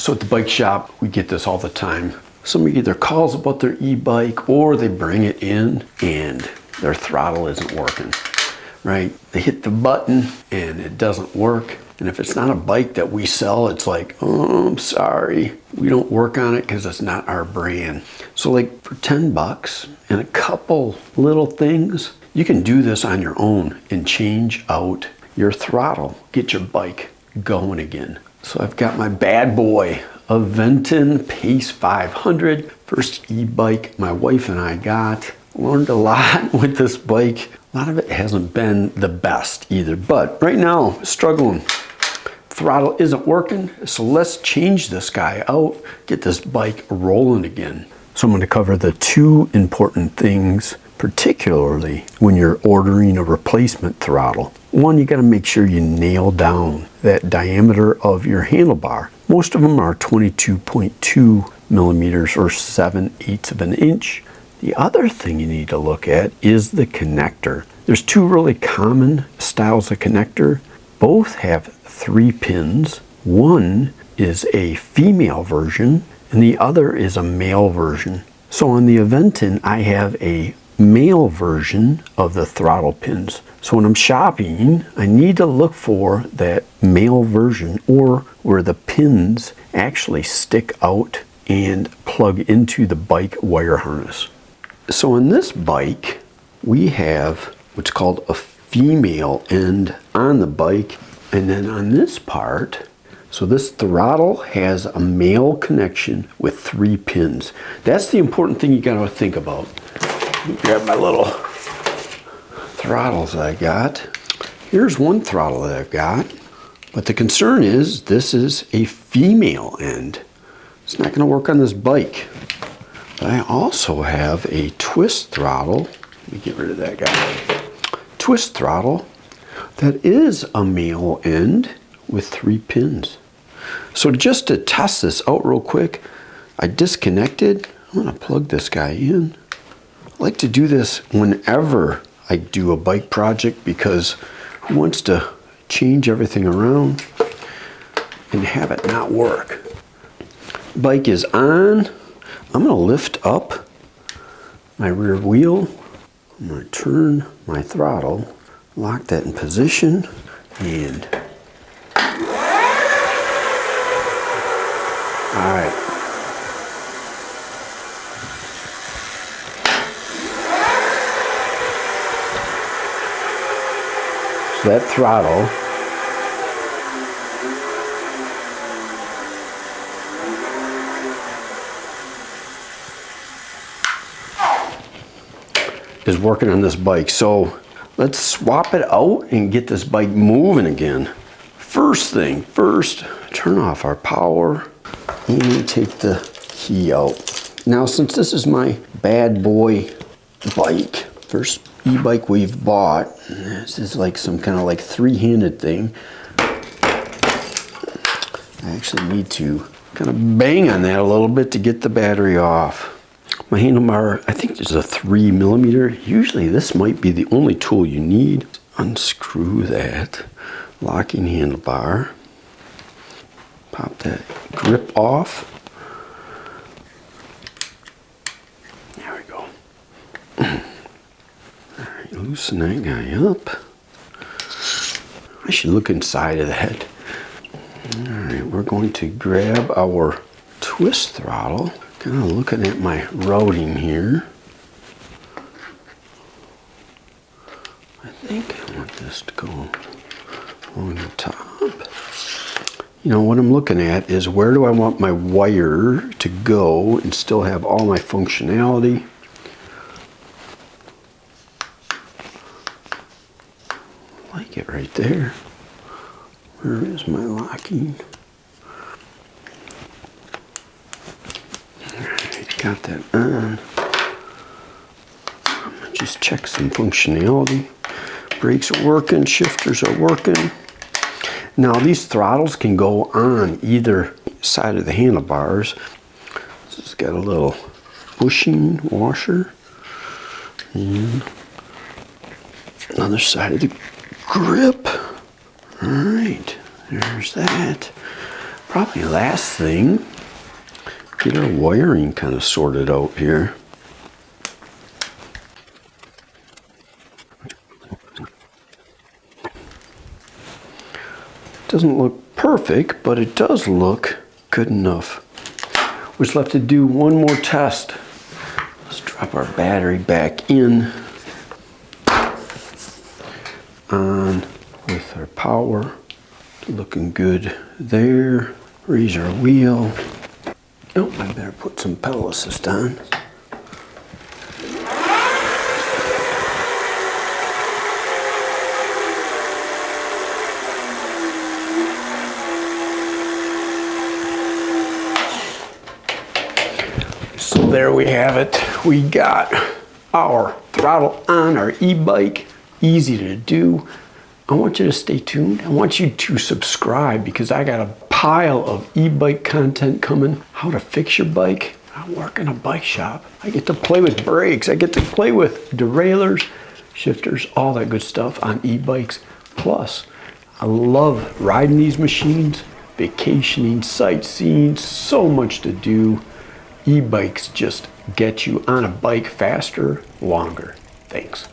So at the bike shop, we get this all the time. Somebody either calls about their e-bike or they bring it in and their throttle isn't working, right? They hit the button and it doesn't work. And if it's not a bike that we sell, it's like, oh, I'm sorry. We don't work on it because it's not our brand. So like for 10 bucks and a couple little things, you can do this on your own and change out your throttle, get your bike going again. So I've got my bad boy, Aventon Pace 500, first e-bike my wife and I got. Learned a lot with this bike. A lot of it hasn't been the best either, but right now, struggling. Throttle isn't working, so let's change this guy out, get this bike rolling again. So I'm going to cover the two important things, particularly when you're ordering a replacement throttle. One, you got to make sure you nail down that diameter of your handlebar. Most of them are 22.2 millimeters or 7/8 of an inch. The other thing you need to look at is the connector. There's two really common styles of connector. Both have 3 pins. One is a female version and the other is a male version. So on the Aventon, I have a male version of the throttle pins. So when I'm shopping, I need to look for that male version or where the pins actually stick out and plug into the bike wire harness. So on this bike, we have what's called a female end on the bike. And then on this part, so this throttle has a male connection with 3 pins. That's the important thing you gotta think about. Let me grab my little throttles I got. Here's one throttle that I've got. But the concern is this is a female end. It's not gonna work on this bike. But I also have a twist throttle. Let me get rid of that guy. Twist throttle that is a male end with 3 pins. So just to test this out real quick, I disconnected. I'm gonna plug this guy in. I like to do this whenever I do a bike project because who wants to change everything around and have it not work? Bike is on. I'm gonna lift up my rear wheel. I'm gonna turn my throttle, lock that in position, and all right. So that throttle is working on this bike. So let's swap it out and get this bike moving again. First thing first, turn off our power and take the key out. Now, since this is my bad boy bike, first e-bike we've bought, this is like some kind of like 3-handed thing. I actually need to kind of bang on that a little bit to get the battery off. My handlebar, I think there's a 3 millimeter. Usually this might be the only tool you need. Unscrew that locking handlebar. Pop that grip off. There we go. All right, loosen that guy up. I should look inside of that. All right, we're going to grab our twist throttle. Kind of looking at my routing here. I think I want this to go on the top. You know, what I'm looking at is where do I want my wire to go and still have all my functionality. I like it right there. Where is my locking? Got that on. I'm gonna just check some functionality. Brakes are working, shifters are working. Now these throttles can go on either side of the handlebars. This has got a little bushing washer. And another side of the grip. All right, there's that. Probably last thing, get our wiring kind of sorted out here. Doesn't look perfect, but it does look good enough. We're just left to do one more test. Let's drop our battery back in. On with our power. Looking good there. Raise our wheel. Oh, I better put some pedal assist on. So there we have it. We got our throttle on our e-bike. Easy to do. I want you to stay tuned. I want you to subscribe because I got a pile of e-bike content coming. How to fix your bike. I work in a bike shop. I get to play with brakes. I get to play with derailleurs, shifters, all that good stuff on e-bikes. Plus, I love riding these machines, vacationing, sightseeing, so much to do. E-bikes just get you on a bike faster, longer. Thanks.